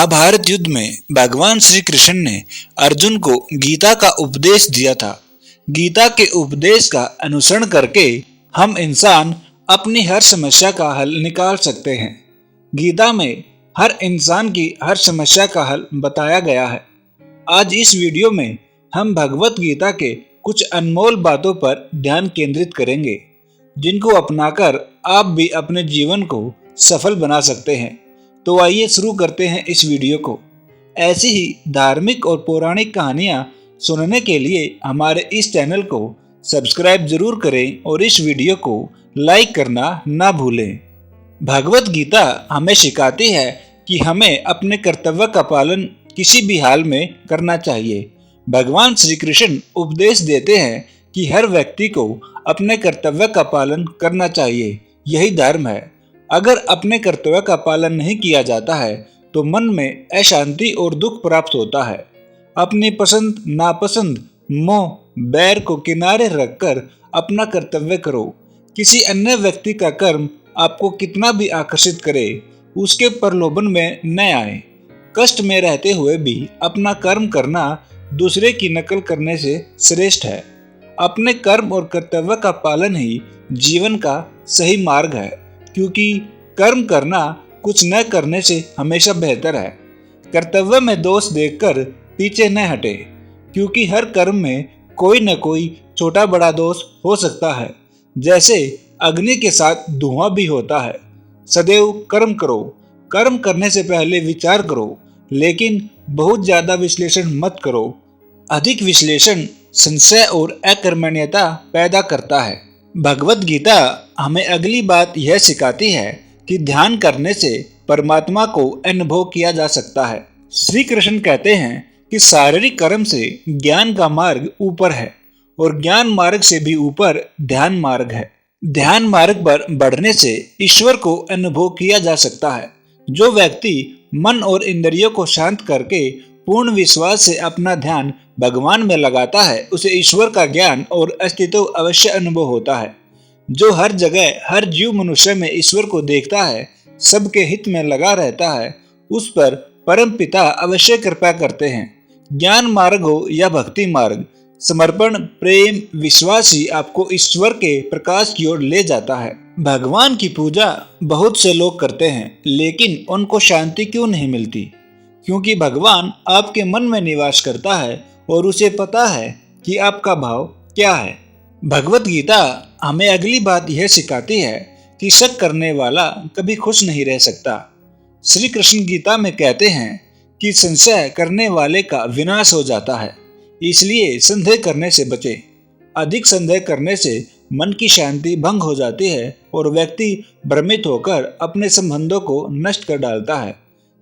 महाभारत युद्ध में भगवान श्री कृष्ण ने अर्जुन को गीता का उपदेश दिया था। गीता के उपदेश का अनुसरण करके हम इंसान अपनी हर समस्या का हल निकाल सकते हैं। गीता में हर इंसान की हर समस्या का हल बताया गया है। आज इस वीडियो में हम भगवत गीता के कुछ अनमोल बातों पर ध्यान केंद्रित करेंगे, जिनको अपनाकर आप भी अपने जीवन को सफल बना सकते हैं। तो आइए शुरू करते हैं इस वीडियो को। ऐसी ही धार्मिक और पौराणिक कहानियाँ सुनने के लिए हमारे इस चैनल को सब्सक्राइब जरूर करें और इस वीडियो को लाइक करना ना भूलें। भगवत गीता हमें सिखाती है कि हमें अपने कर्तव्य का पालन किसी भी हाल में करना चाहिए। भगवान श्री कृष्ण उपदेश देते हैं कि हर व्यक्ति को अपने कर्तव्य का पालन करना चाहिए, यही धर्म है। अगर अपने कर्तव्य का पालन नहीं किया जाता है तो मन में अशांति और दुख प्राप्त होता है। अपनी पसंद नापसंद, मोह, बैर को किनारे रखकर अपना कर्तव्य करो। किसी अन्य व्यक्ति का कर्म आपको कितना भी आकर्षित करे, उसके प्रलोभन में न आए। कष्ट में रहते हुए भी अपना कर्म करना दूसरे की नकल करने से श्रेष्ठ है। अपने कर्म और कर्तव्य का पालन ही जीवन का सही मार्ग है, क्योंकि कर्म करना कुछ न करने से हमेशा बेहतर है। कर्तव्य में दोष देखकर पीछे न हटे, क्योंकि हर कर्म में कोई न कोई छोटा बड़ा दोष हो सकता है। जैसे अग्नि के साथ धुआं भी होता है। सदैव कर्म करो। कर्म करने से पहले विचार करो, लेकिन बहुत ज्यादा विश्लेषण मत करो। अधिक विश्लेषण संशय और अकर्मण्यता पैदा करता है। भगवत गीता हमें अगली बात यह सिखाती है कि ध्यान करने से परमात्मा को अनुभव किया जा सकता है। श्री कृष्ण कहते हैं कि शारीरिक कर्म से ज्ञान का मार्ग ऊपर है और ज्ञान मार्ग से भी ऊपर ध्यान मार्ग है। ध्यान मार्ग पर बढ़ने से ईश्वर को अनुभव किया जा सकता है। जो व्यक्ति मन और इंद्रियों को शांत करके पूर्ण विश्वास से अपना ध्यान भगवान में लगाता है, उसे ईश्वर का ज्ञान और अस्तित्व अवश्य अनुभव होता है। जो हर जगह हर जीव मनुष्य में ईश्वर को देखता है, सबके हित में लगा रहता है, उस पर परम पिता अवश्य कृपा करते हैं। ज्ञान मार्ग हो या भक्ति मार्ग, समर्पण, प्रेम, विश्वास ही आपको ईश्वर के प्रकाश की ओर ले जाता है। भगवान की पूजा बहुत से लोग करते हैं, लेकिन उनको शांति क्यों नहीं मिलती? क्योंकि भगवान आपके मन में निवास करता है और उसे पता है कि आपका भाव क्या है। भगवत गीता हमें अगली बात यह सिखाती है कि शक करने वाला कभी खुश नहीं रह सकता। श्री कृष्ण गीता में कहते हैं कि संशय करने वाले का विनाश हो जाता है, इसलिए संदेह करने से बचे। अधिक संदेह करने से मन की शांति भंग हो जाती है और व्यक्ति भ्रमित होकर अपने संबंधों को नष्ट कर डालता है।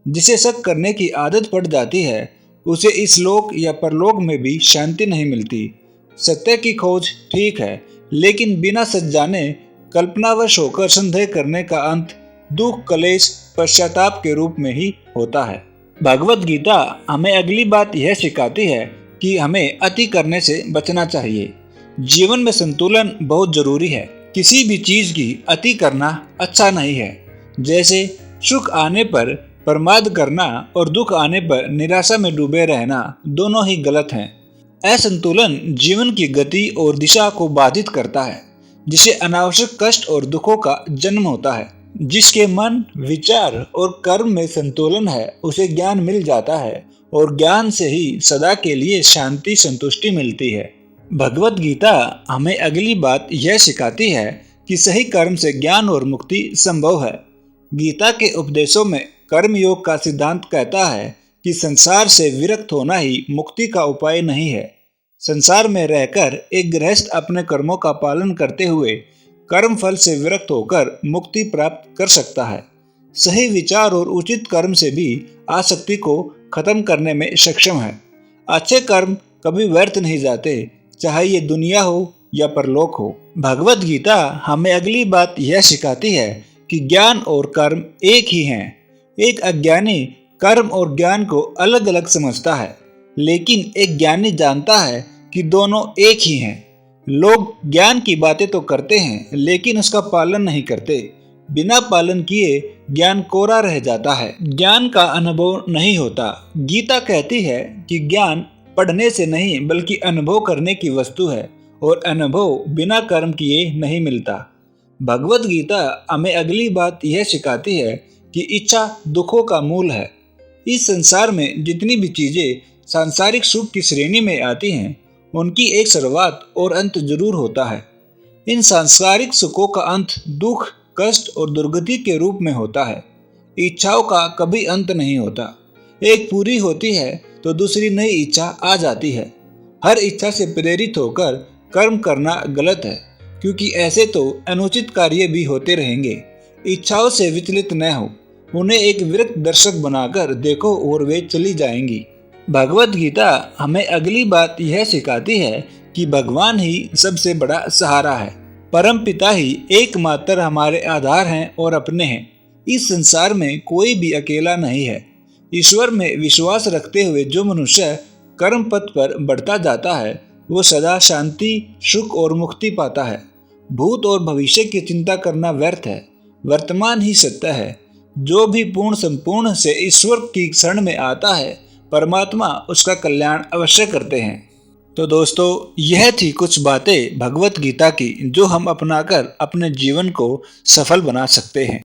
जिसे शक करने की आदत पड़ जाती है, उसे इस लोक या परलोक में भी शांति नहीं मिलती। सत्य की खोज ठीक है, लेकिन बिना सच जाने कल्पनावश होकर संदेह करने का अंत दुख, क्लेश, पश्चाताप के रूप में ही होता है। भगवत गीता हमें अगली बात यह सिखाती है कि हमें अति करने से बचना चाहिए। जीवन में संतुलन बहुत जरूरी है। किसी भी चीज की अति करना अच्छा नहीं है। जैसे सुख आने पर प्रमाद करना और दुख आने पर निराशा में डूबे रहना, दोनों ही गलत हैं। असंतुलन जीवन की गति और दिशा को बाधित करता है, जिससे अनावश्यक कष्ट और दुखों का जन्म होता है। जिसके मन, विचार और कर्म में संतुलन है, उसे ज्ञान मिल जाता है और ज्ञान से ही सदा के लिए शांति, संतुष्टि मिलती है। भगवत गीता हमें अगली बात यह सिखाती है कि सही कर्म से ज्ञान और मुक्ति संभव है। गीता के उपदेशों में कर्म योग का सिद्धांत कहता है कि संसार से विरक्त होना ही मुक्ति का उपाय नहीं है। संसार में रहकर एक गृहस्थ अपने कर्मों का पालन करते हुए कर्म फल से विरक्त होकर मुक्ति प्राप्त कर सकता है। सही विचार और उचित कर्म से भी आसक्ति को खत्म करने में सक्षम है। अच्छे कर्म कभी व्यर्थ नहीं जाते, चाहे ये दुनिया हो या परलोक हो। भगवत गीता हमें अगली बात यह सिखाती है कि ज्ञान और कर्म एक ही हैं। एक अज्ञानी कर्म और ज्ञान को अलग अलग समझता है, लेकिन एक ज्ञानी जानता है कि दोनों एक ही हैं। लोग ज्ञान की बातें तो करते हैं, लेकिन उसका पालन नहीं करते। बिना पालन किए ज्ञान कोरा रह जाता है, ज्ञान का अनुभव नहीं होता। गीता कहती है कि ज्ञान पढ़ने से नहीं बल्कि अनुभव करने की वस्तु है और अनुभव बिना कर्म किए नहीं मिलता। भगवत गीता हमें अगली बात यह सिखाती है कि इच्छा दुखों का मूल है। इस संसार में जितनी भी चीजें सांसारिक सुख की श्रेणी में आती हैं, उनकी एक शुरुआत और अंत जरूर होता है। इन सांसारिक सुखों का अंत दुख, कष्ट और दुर्गति के रूप में होता है। इच्छाओं का कभी अंत नहीं होता। एक पूरी होती है तो दूसरी नई इच्छा आ जाती है। हर इच्छा से प्रेरित होकर कर्म करना गलत है, क्योंकि ऐसे तो अनुचित कार्य भी होते रहेंगे। इच्छाओं से विचलित न हो, उन्हें एक विरक्त दर्शक बनाकर देखो और वे चली जाएंगी। भगवत गीता हमें अगली बात यह सिखाती है कि भगवान ही सबसे बड़ा सहारा है। परम पिता ही एकमात्र हमारे आधार हैं और अपने हैं। इस संसार में कोई भी अकेला नहीं है। ईश्वर में विश्वास रखते हुए जो मनुष्य कर्म पथ पर बढ़ता जाता है, वो सदा शांति, सुख और मुक्ति पाता है। भूत और भविष्य की चिंता करना व्यर्थ है। वर्तमान ही सत्य है। जो भी पूर्ण संपूर्ण से ईश्वर की शरण में आता है, परमात्मा उसका कल्याण अवश्य करते हैं। तो दोस्तों, यह थी कुछ बातें भगवत गीता की जो हम अपनाकर अपने जीवन को सफल बना सकते हैं।